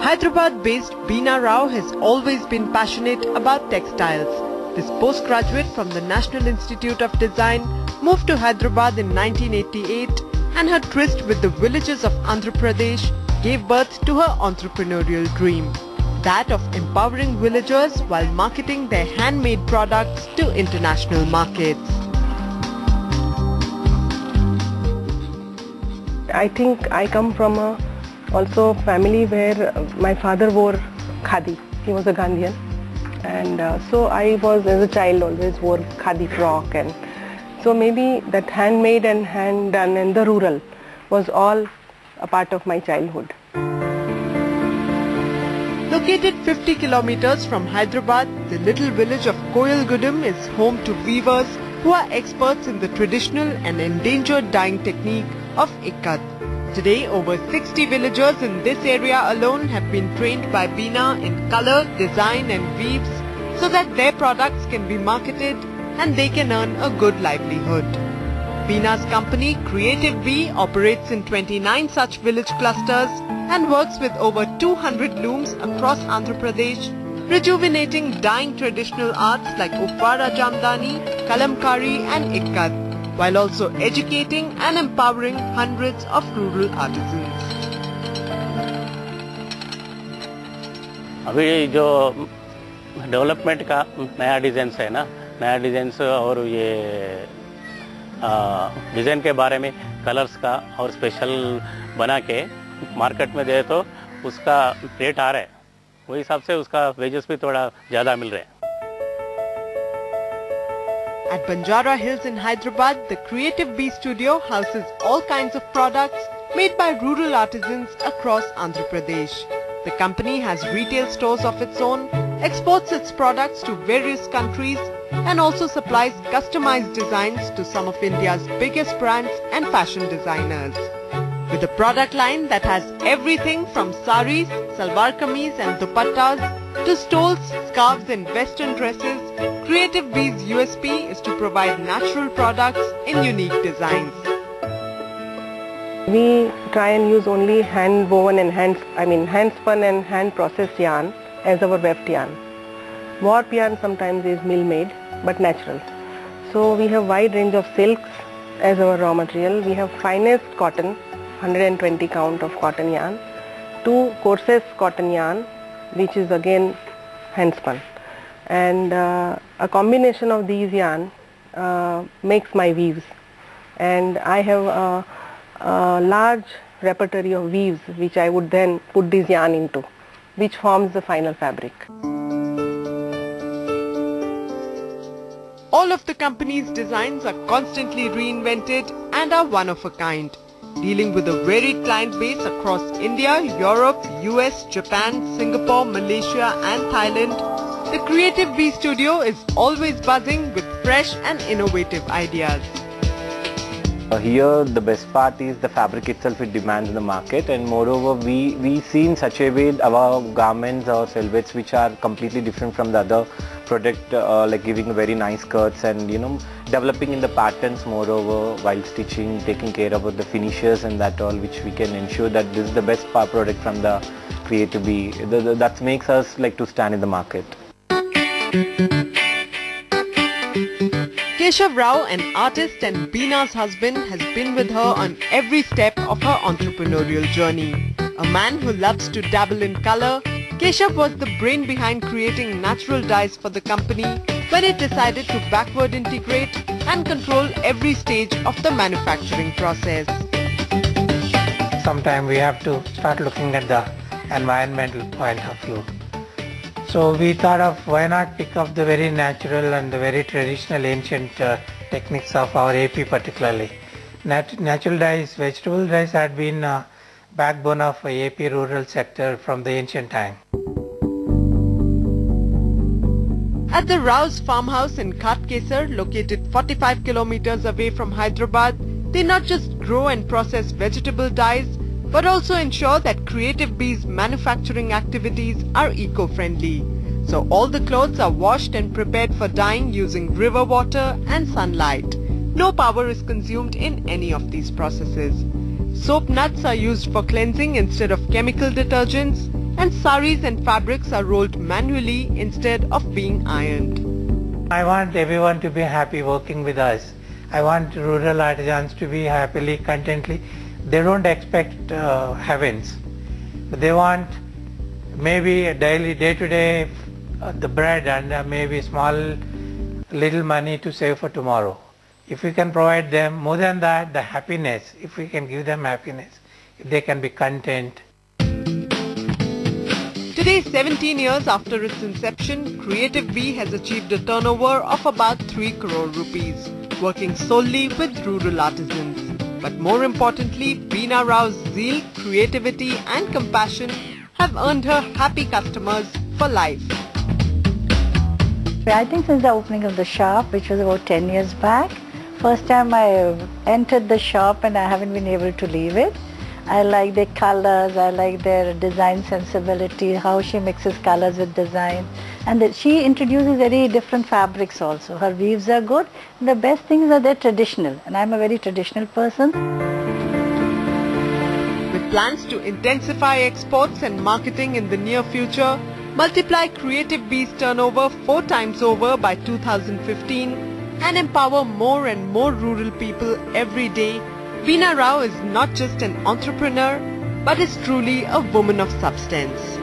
Hyderabad-based Bina Rao has always been passionate about textiles. This postgraduate from the National Institute of Design moved to Hyderabad in 1988, and her tryst with the villages of Andhra Pradesh gave birth to her entrepreneurial dream, that of empowering villagers while marketing their handmade products to international markets. I think I come from a family where my father wore khadi. He was a Gandhian, and so I was, as a child, always wore khadi frock, and so maybe that handmade and hand done and the rural was all a part of my childhood. Located 50 kilometers from Hyderabad, the little village of Koyalgudam is home to weavers who are experts in the traditional and endangered dyeing technique of ikat. Today, over 60 villagers in this area alone have been trained by Bina in color, design and weaves so that their products can be marketed and they can earn a good livelihood. Bina's company Creative Bee operates in 29 such village clusters and works with over 200 looms across Andhra Pradesh, rejuvenating dyeing traditional arts like Upwara Jamdani, Kalamkari and Ikat, while also educating and empowering hundreds of rural artisans. अभी जो development का नया design है ना, नया design और ये design के बारे में कलर्स का और स्पेशल बना के मार्केट में दे तो उसका रेट आ रहा है, वही हिसाब से उसका वेजेस भी थोड़ा ज़्यादा मिल रहे हैं. At Banjara Hills in Hyderabad, the Creative Bee Studio houses all kinds of products made by rural artisans across Andhra Pradesh. The company has retail stores of its own, exports its products to various countries and also supplies customized designs to some of India's biggest brands and fashion designers. With a product line that has everything from saris, salwar kameez and dupattas to stoles, scarves and western dresses, Creative Bee's USP is to provide natural products in unique designs. We try and use only hand woven and hand spun and hand processed yarn as our weft yarn. Warp yarn sometimes is mill made but natural. So we have wide range of silks as our raw material. We have finest cotton, 120 count of cotton yarn, to coarsest cotton yarn, which is again hand spun. And a combination of these yarn makes my weaves, and I have a large repertory of weaves which I would then put this yarn into, which forms the final fabric. All of the company's designs are constantly reinvented and are one of a kind. Dealing with a varied client base across India, Europe, US, Japan, Singapore, Malaysia and Thailand, the Creative Bee Studio is always buzzing with fresh and innovative ideas. Here the best part is the fabric itself, it demands in the market, and moreover we see in such a way our garments or silhouettes which are completely different from the other product, like giving very nice skirts and developing in the patterns, moreover while stitching, taking care of the finishes and that all, which we can ensure that this is the best product from the Creative Bee. That makes us like to stand in the market. Keshav Rao, an artist and Bina's husband, has been with her on every step of her entrepreneurial journey. A man who loves to dabble in color, Keshav was the brain behind creating natural dyes for the company when it decided to backward integrate and control every stage of the manufacturing process. Sometimes we have to start looking at the environmental point of view. So we thought of why not pick up the very natural and the very traditional ancient techniques of our AP particularly. Natural dyes, vegetable dyes had been backbone of AP rural sector from the ancient time. At the Rao's farmhouse in Katkesar, located 45 kilometers away from Hyderabad, they not just grow and process vegetable dyes, but also ensure that Creative Bee's manufacturing activities are eco-friendly. So all the clothes are washed and prepared for dyeing using river water and sunlight. No power is consumed in any of these processes. Soap nuts are used for cleansing instead of chemical detergents. and saris and fabrics are rolled manually instead of being ironed. I want everyone to be happy working with us. I want rural artisans to be happily, contently. They don't expect heavens. They want maybe a daily, day-to-day, the bread and maybe small little money to save for tomorrow. If we can provide them more than that, the happiness, if we can give them happiness, if they can be content. Today, 17 years after its inception, Creative Bee has achieved a turnover of about 3 crore rupees, working solely with rural artisans. But more importantly, Bina Rao's zeal, creativity and compassion have earned her happy customers for life. I think since the opening of the shop, which was about 10 years back, first time I entered the shop and I haven't been able to leave it. I like their colors, I like their design sensibility, how she mixes colors with design, and that she introduces very different fabrics also. Her weaves are good, and the best things are they're traditional, and I'm a very traditional person. With plans to intensify exports and marketing in the near future, multiply Creative Bee's turnover 4 times over by 2015 and empower more and more rural people every day, Bina Rao is not just an entrepreneur, but is truly a woman of substance.